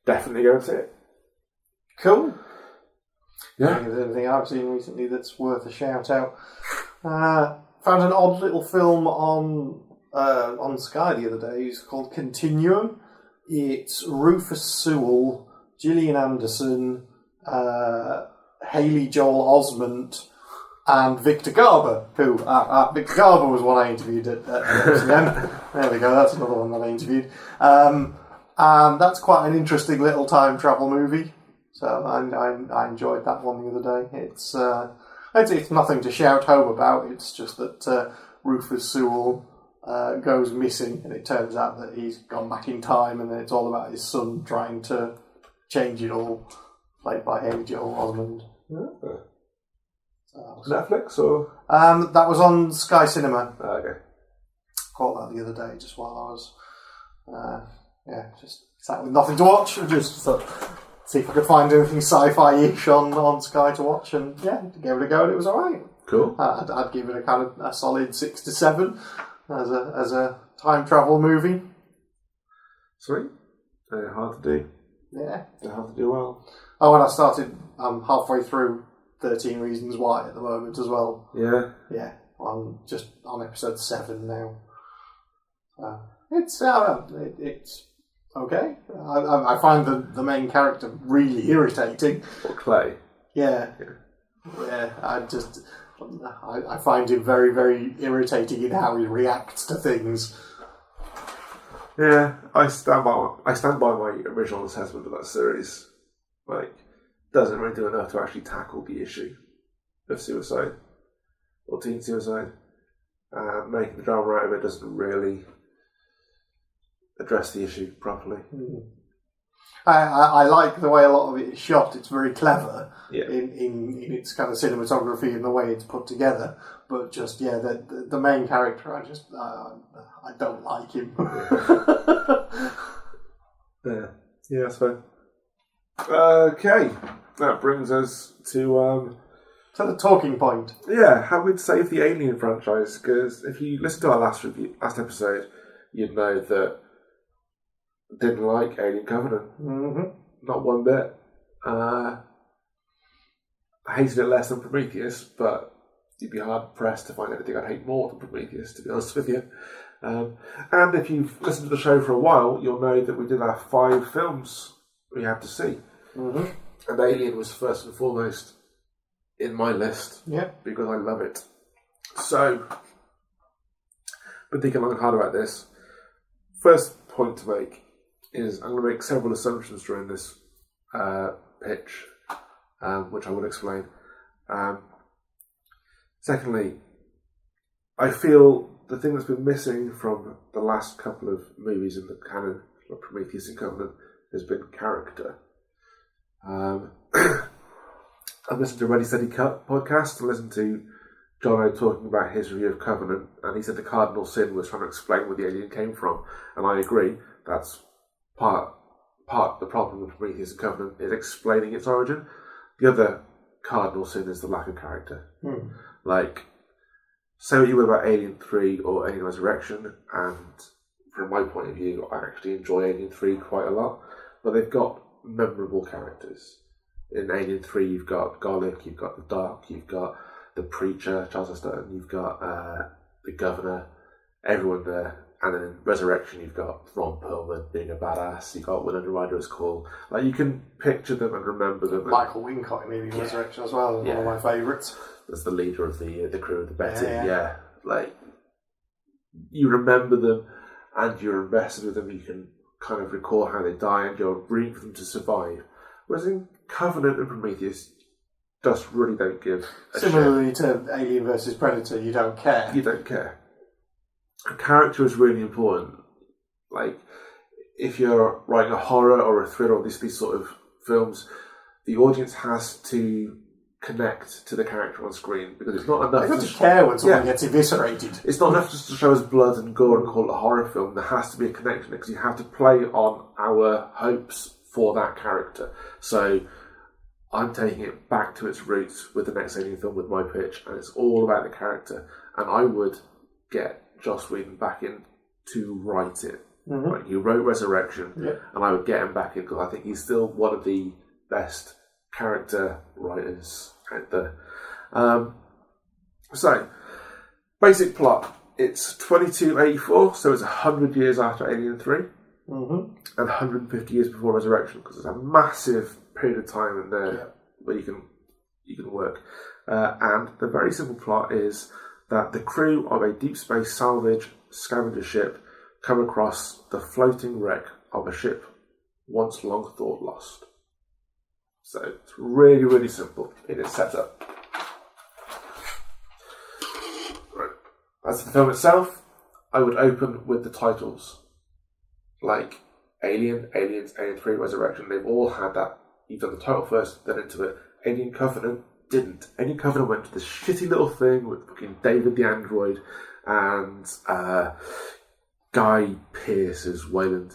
Definitely go and see it. Cool. Yeah. Is there anything I've seen recently that's worth a shout out? Found an odd little film on Sky the other day. It's called Continuum. It's Rufus Sewell, Gillian Anderson, Haley Joel Osment, and Victor Garber, who Victor Garber was one I interviewed at MCM. There we go, that's another one that I interviewed. And that's quite an interesting little time travel movie. So I enjoyed that one the other day. It's nothing to shout home about. It's just that Rufus Sewell goes missing, and it turns out that he's gone back in time, and then it's all about his son trying to change it all, played by Haley Joel Osment. Yeah. Netflix or? That was on Sky Cinema. Oh, okay. Caught that the other day, just while I was, just sat with nothing to watch. Just thought, see if I could find anything sci-fi-ish on Sky to watch, and yeah, gave it a go, and it was alright. Cool. I'd give it a kind of a solid 6 to 7 as a time travel movie. Sweet. Hard to do. Yeah. Hard to do well. Oh, and I started halfway through 13 Reasons Why at the moment as well. Yeah. Yeah. I'm just on episode 7 now. It's okay. I find the main character really irritating. Or Clay. Yeah. I find him very, very irritating in how he reacts to things. Yeah, I stand by my original assessment of that series. Like, doesn't really do enough to actually tackle the issue of suicide or teen suicide. Making the drama out of it doesn't really address the issue properly. I like the way a lot of it is shot. It's very clever in its kind of cinematography and the way it's put together. But just the main character, I don't like him. Yeah, that's fair. Okay, that brings us to the talking point. Yeah, how we'd save the Alien franchise. Because if you listen to our last episode, you'd know that I didn't like Alien Covenant. Mm-hmm. Not one bit. I hated it less than Prometheus, but you'd be hard pressed to find anything I'd hate more than Prometheus, to be honest with you. And if you've listened to the show for a while, you'll know that we did have 5 films we have to see. Mm-hmm. And Alien was first and foremost in my list, because I love it. So, been thinking long and hard about this. First point to make is I'm going to make several assumptions during this pitch, which I will explain. Secondly, I feel the thing that's been missing from the last couple of movies in the canon, like Prometheus and Covenant, has been character. I've listened to Ready Steady Cut podcast, I listened to Jono talking about his review of Covenant, and he said the cardinal sin was trying to explain where the alien came from, and I agree. That's part of the problem with Prometheus and Covenant is explaining its origin. The other cardinal sin is the lack of character. Like, say what you will about Alien 3 or Alien Resurrection, and from my point of view, I actually enjoy Alien 3 quite a lot, but they've got memorable characters. In Alien 3, you've got Garlic, you've got the Dark, you've got the Preacher, Shahrazad, you've got the Governor, everyone there. And then in Resurrection, you've got Ron Perlman being a badass. You've got Winona Ryder as cool. Like, you can picture them and remember them. Michael Wincott in Resurrection as well, one of my favourites. That's the leader of the crew of the Betty. Yeah. Like, you remember them and you're invested with them. You can kind of recall how they die and you're rooting for them to survive. Whereas in Covenant and Prometheus, just really don't give a Similarly to Alien versus Predator, you don't care. You don't care. A character is really important. Like, if you're writing a horror or a thriller or these sort of films, the audience has to connect to the character on screen, because it's not enough. They got to care when someone gets eviscerated. It's not enough just to show us blood and gore and call it a horror film. There has to be a connection, because you have to play on our hopes for that character. So I'm taking it back to its roots with the next Alien film with my pitch, and it's all about the character. And I would get Joss Whedon back in to write it. Like, he wrote Resurrection, and I would get him back in, because I think he's still one of the best character writers out there. So, basic plot. It's 2284, so it's 100 years after Alien 3, and 150 years before Resurrection, because there's a massive period of time in there where you can work. And the very simple plot is that the crew of a deep space salvage scavenger ship come across the floating wreck of a ship once long thought lost. So it's really, really simple in its setup. Right. As for the film itself, I would open with the titles. Like Alien, Aliens, Alien 3, Resurrection, they've all had that. You've done the title first, then into it. Alien Covenant didn't. Alien Covenant went to this shitty little thing with fucking David the Android and Guy Pearce as Wayland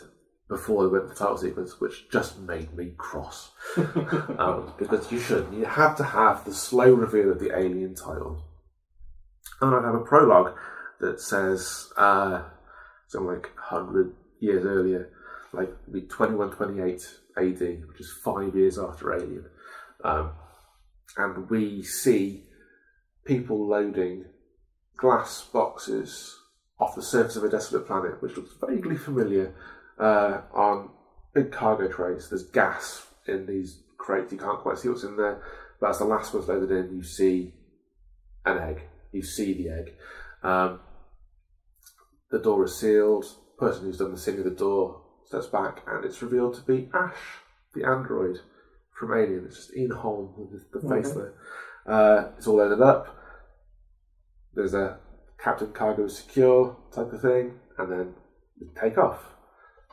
before they went to the title sequence, which just made me cross. Because you shouldn't. You have to have the slow reveal of the Alien title. And I'd have a prologue that says something like 100 years earlier, like 2128 AD, which is 5 years after Alien. And we see people loading glass boxes off the surface of a desolate planet, which looks vaguely familiar, on big cargo trays. There's gas in these crates. You can't quite see what's in there, but as the last one's loaded in, you see an egg. You see the egg. The door is sealed. The person who's done the sealing of the door steps back, and it's revealed to be Ash, the android from Alien. It's just Ian Holm with the face there. It's all loaded up. There's a Captain Cargo secure type of thing, and then we take off.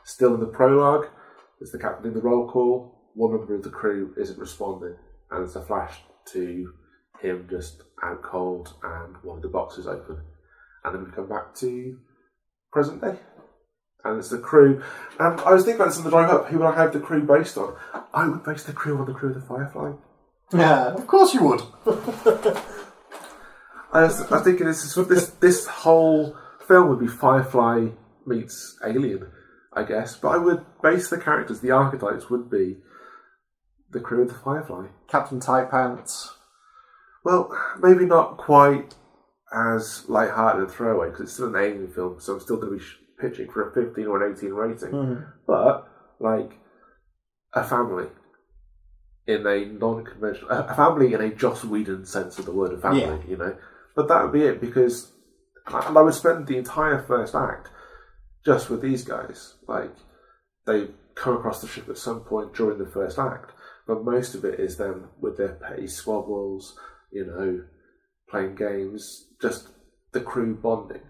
Still in the prologue, there's the captain in the roll call. One member of the crew isn't responding, and it's a flash to him just out cold and one of the boxes open. And then we come back to present day. And it's the crew. And I was thinking about this on the drive up. Who would I have the crew based on? I would base the crew on the crew of the Firefly. Yeah, of course you would. I was thinking this whole film would be Firefly meets Alien, I guess. But I would base the characters, the archetypes would be the crew of the Firefly. Captain Tight Pants. Well, maybe not quite as light-hearted and throwaway, because it's still an Alien film, so I'm still going to be pitching for a 15 or an 18 rating. But, like, a family in a non-conventional... A family in a Joss Whedon sense of the word of family, you know. But that would be it, because I would spend the entire first act just with these guys. Like, they come across the ship at some point during the first act, but most of it is them with their petty squabbles, you know, playing games, just the crew bonding.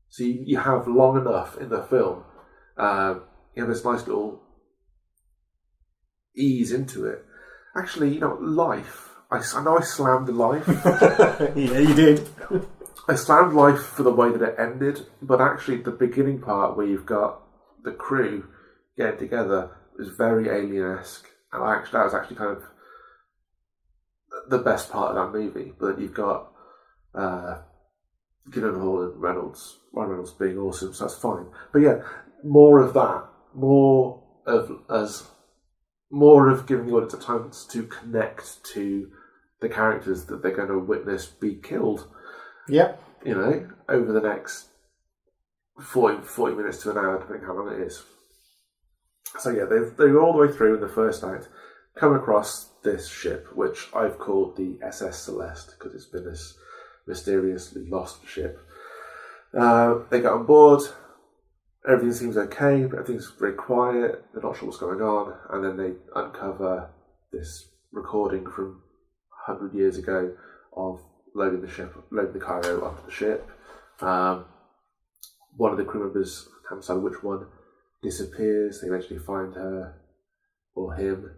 So you have long enough in the film, you have this nice little ease into it. Actually, you know, life I know I slammed Life. Yeah, you did. I slammed Life for the way that it ended, but actually the beginning part where you've got the crew getting together is very Alien-esque, and that was actually kind of the best part of that movie. But you've got Gyllenhaal and Ryan Reynolds being awesome, so that's fine. But yeah, more of that, more of giving the audience a chance to connect to the characters that they're going to witness be killed. Yep. Over the next 40 minutes to an hour, depending how long it is. So yeah, they go all the way through in the first act, come across this ship, which I've called the SS Celeste, because it's been this mysteriously lost ship. They get on board, everything seems okay, but everything's very quiet, they're not sure what's going on, and then they uncover this recording from 100 years ago of loading the cargo onto the ship. One of the crew members, I can't decide which one, disappears. They eventually find her or him,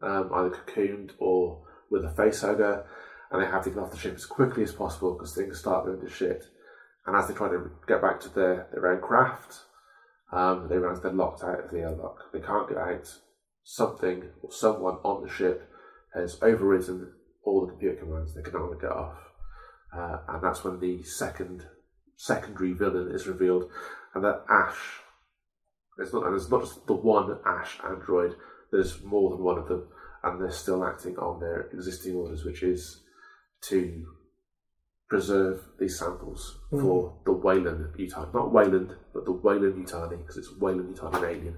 either cocooned or with a facehugger, and they have to get off the ship as quickly as possible because things start going to shit. And as they try to get back to their own craft, they realize they're locked out of the airlock. They can't get out. Something or someone on the ship has overridden all the computer commands. They can no longer get off. And that's when the secondary villain is revealed, and that Ash. There's not just the one Ash android. There's more than one of them, and they're still acting on their existing orders, which is to preserve these samples for the Weyland-Yutani, not Weyland, but the Weyland-Yutani, because it's Weyland-Yutani and Alien,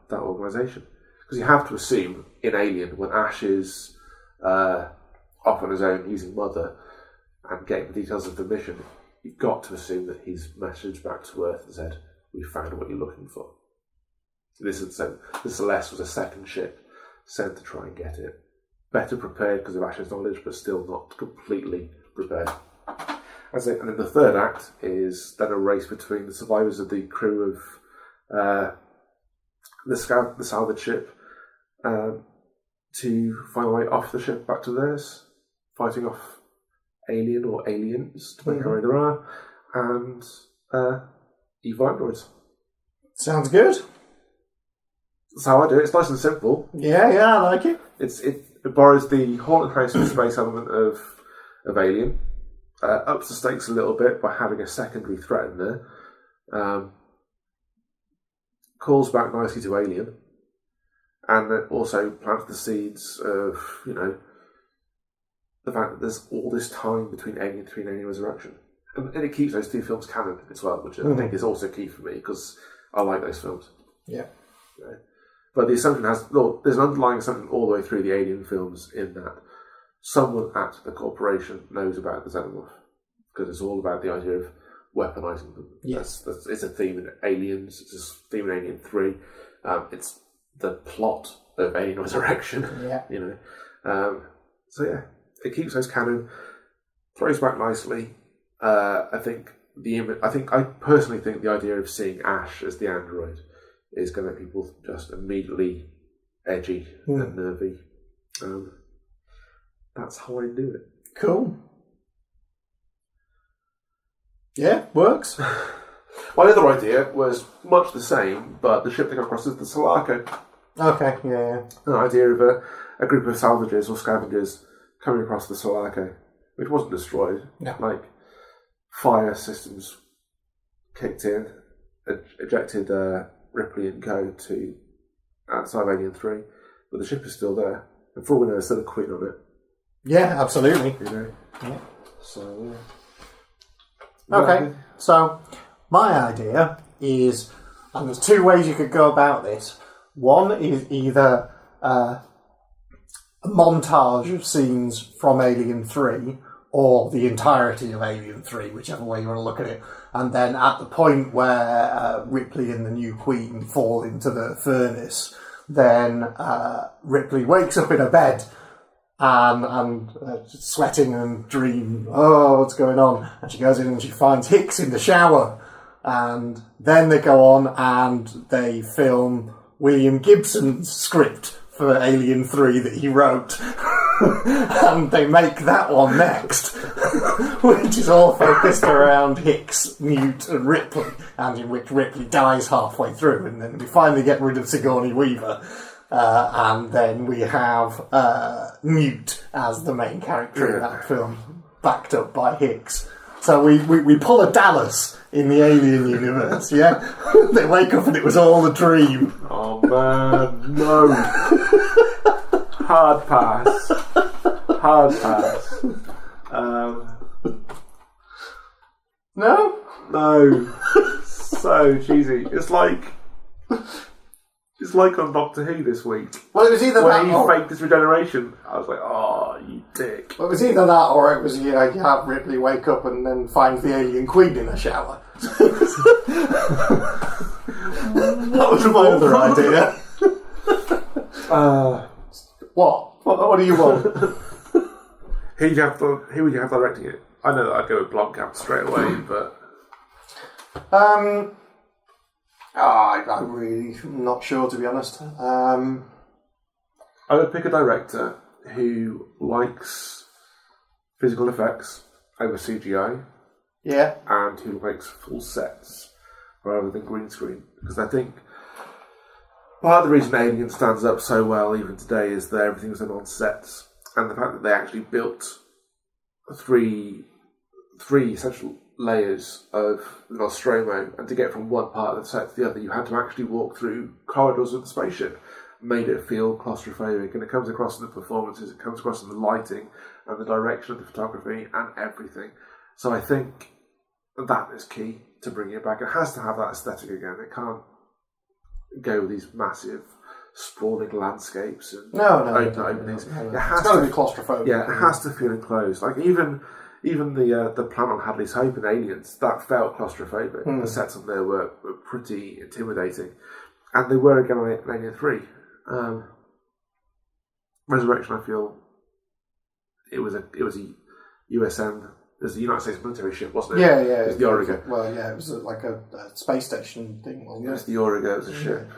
that organisation. Because you have to assume in Alien, when Ash is off on his own using Mother and getting the details of the mission, you've got to assume that he's messaged back to Earth and said, "We found what you're looking for." The Celeste was a second ship sent to try and get it. Better prepared because of Ash's knowledge, but still not completely prepared. And then the third act is then a race between the survivors of the crew of the salvage ship to find a way off the ship back to theirs, fighting off alien or aliens, depending on how many there are, and evil androids. Sounds good. That's how I do it. It's nice and simple. Yeah, I like it. It borrows the haunted house and space element of Alien, ups the stakes a little bit by having a secondary threat in there, calls back nicely to Alien, and then also plants the seeds of, the fact that there's all this time between Alien 3 and Alien Resurrection. And it keeps those two films canon as well, which I think is also key for me, because I like those films. Yeah. But the assumption there's an underlying assumption all the way through the Alien films in that someone at the corporation knows about the Xenomorph, because it's all about the idea of weaponizing them. Yes. It's a theme in Aliens, it's a theme in Alien 3, it's the plot of Alien Resurrection. Yeah. So yeah, it keeps those canon, throws back nicely. I personally think the idea of seeing Ash as the android is going to make people just immediately edgy and nervy. That's how I do it. Cool. Yeah, works. My other idea was much the same, but the ship they come across is the Sulaco. Okay, yeah. The idea of a group of salvagers or scavengers coming across the Sulaco, which wasn't destroyed. No. Like, fire systems kicked in, ejected Ripley and Co. to outside Alien 3, but the ship is still there. And for all we know, there's still a queen on it. Yeah, absolutely. Yeah. So, Okay, so my idea is, and there's two ways you could go about this. One is either a montage of scenes from Alien 3 or the entirety of Alien 3, whichever way you want to look at it. And then at the point where Ripley and the new Queen fall into the furnace, then Ripley wakes up in a bed and sweating and dream, oh, what's going on? And she goes in and she finds Hicks in the shower. And then they go on and they film William Gibson's script for Alien 3 that he wrote. And they make that one next, which is all focused around Hicks, Newt and Ripley, and in which Ripley dies halfway through, and then we finally get rid of Sigourney Weaver, and then we have Newt as the main character in that film, backed up by Hicks. So we pull a Dallas in the Alien universe, yeah? They wake up and it was all a dream. Oh man, no. Hard pass. Hard pass. No? No. So cheesy. It's like on Doctor Who this week. Well, it was either when that he or... faked his regeneration. I was like, oh, you dick. Well, it was either that or it was, you have Ripley wake up and then find the alien queen in a shower. That was my other idea. What? What do you want? Who would you have directing it? I know that I'd go with Blomkamp straight away, but... I'm really not sure, to be honest. I would pick a director who likes physical effects over CGI. Yeah. And who likes full sets rather than green screen. Because I think part of the reason Alien stands up so well even today is that everything's done on sets. And the fact that they actually built three essential layers of Nostromo, and to get from one part of the set to the other, you had to actually walk through corridors of the spaceship. Made it feel claustrophobic, and it comes across in the performances, it comes across in the lighting and the direction of the photography and everything. So I think that is key to bringing it back. It has to have that aesthetic again. It can't go with these massive sprawling landscapes and openings. It has to be claustrophobic. Yeah, it has to feel enclosed. Like even the planet on Hadley's Hope in Aliens, that felt claustrophobic. The sets on there were pretty intimidating, and they were again on Alien 3. Resurrection, I feel it was a USM. It was the United States military ship, wasn't it? Yeah. It was the Origo. Well, yeah, it was like a space station thing, wasn't it? It was the Origo, it was a ship.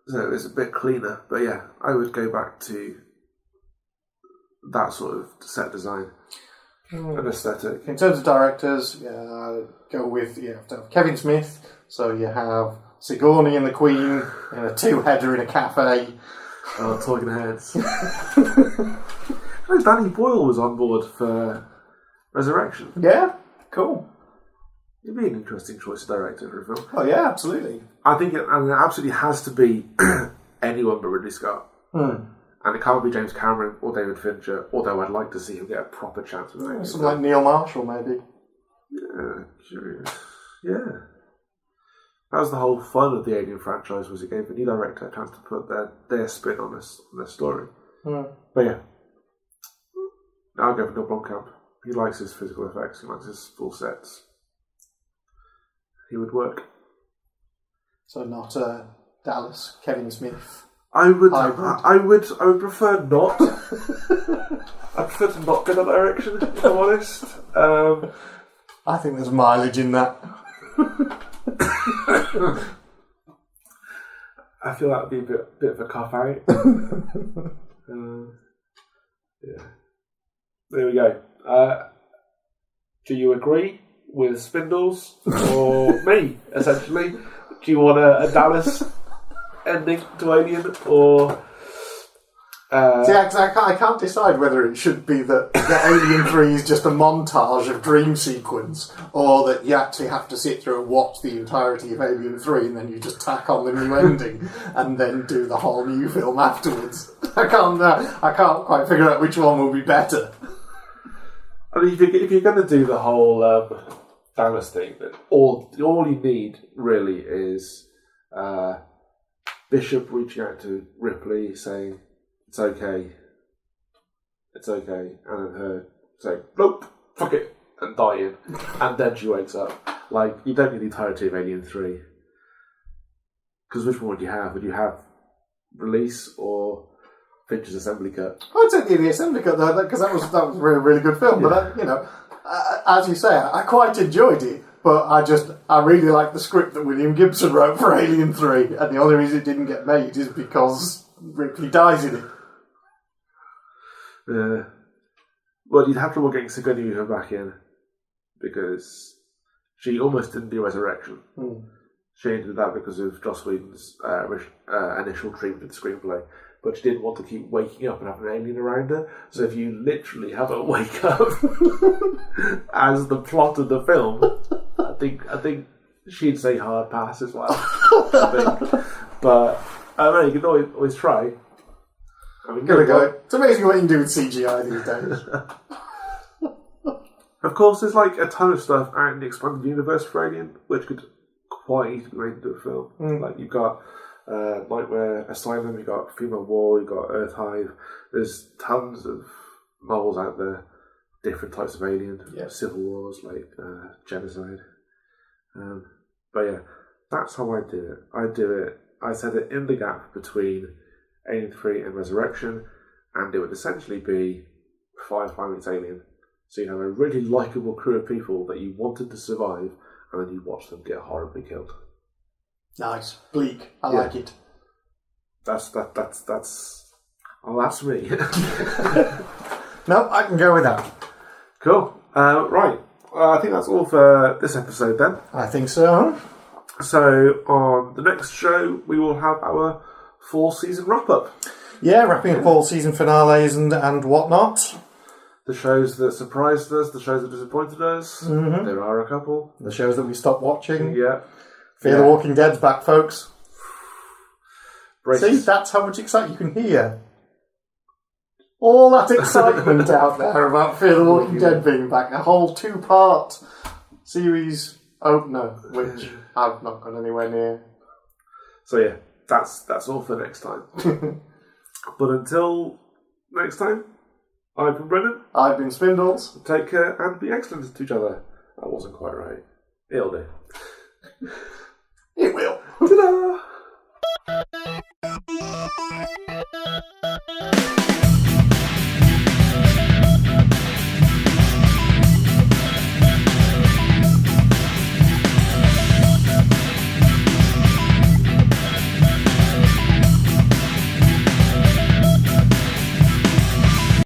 So it was a bit cleaner. But yeah, I would go back to that sort of set design and aesthetic. In terms of directors, go with Kevin Smith. So you have Sigourney and the Queen in a two-header in a cafe. Oh, talking heads. Danny Boyle was on board for Resurrection. Yeah, cool. It'd be an interesting choice of director for a film. Oh yeah, absolutely. I think it absolutely has to be anyone but Ridley Scott. And it can't be James Cameron or David Fincher, although I'd like to see him get a proper chance with it. Something like Neil Marshall, maybe. Yeah, curious. Yeah. That was the whole fun of the Alien franchise, was it gave a new director a chance to put their spin on their story. But yeah. I'll go for Neil Blomkamp. He likes his physical effects, he likes his full sets. He would work. So not Dallas, Kevin Smith. I would prefer not. I prefer to not go that direction, if I'm honest. I think there's mileage in that. I feel that would be a bit of a cop out. Yeah. There we go. Do you agree with Spindles or me, essentially? Do you want a Dallas ending to Alien, or... I can't decide whether it should be that Alien 3 is just a montage of dream sequence, or that you actually have to sit through and watch the entirety of Alien 3 and then you just tack on the new ending and then do the whole new film afterwards. I can't quite figure out which one will be better. I mean, if you're going to do the whole Dallas thing, then all you need really is Bishop reaching out to Ripley saying, it's okay, and then her saying, nope, fuck it, and dying, and then she wakes up. Like, you don't need the entirety of Alien 3. Because which one would you have? Would you have release or Fincher's assembly cut? I'd say the assembly cut, though, because that was a really, really good film. Yeah. But, as you say, I quite enjoyed it, but I really like the script that William Gibson wrote for Alien 3, and the only reason it didn't get made is because Ripley dies in it. Well, you'd have trouble getting Sigourney Weaver back in because she almost didn't do Resurrection. She did that because of Joss Whedon's initial treatment of the screenplay. But she didn't want to keep waking up and have an alien around her. So if you literally have her wake up as the plot of the film, I think she'd say hard pass as well. I think. But I don't know, you can always try. I mean, Give it a go. It's amazing what you can do with CGI these days. Of course, there's like a ton of stuff out in the expanded universe for Alien, which could quite easily be made into a film. Like you've got Nightmare Asylum, you've got Female War, you've got Earth Hive. There's tons of novels out there, different types of Alien, civil wars, like genocide. But yeah, that's how I do it. I set it in the gap between Alien 3 and Resurrection, and it would essentially be 5 minutes Alien. So you have a really likeable crew of people that you wanted to survive, and then you watch them get horribly killed. Nice. Bleak. I like it. That's me. No, I can go with that. Cool. Right. I think that's all for this episode then. I think so. So on the next show, we will have our fall season wrap-up. Yeah, wrapping up all season finales and whatnot. The shows that surprised us, the shows that disappointed us. Mm-hmm. There are a couple. The shows that we stopped watching. Yeah. Fear the Walking Dead's back, folks. Braces. See, that's how much excitement you can hear. All that excitement out there about Fear the Walking Dead being back. A whole 2-part series opener, which I've not gone anywhere near. So yeah, that's all for next time. But until next time, I've been Brennan. I've been Spindles. Take care and be excellent to each other. That wasn't quite right. It'll do. It will. Ta-da!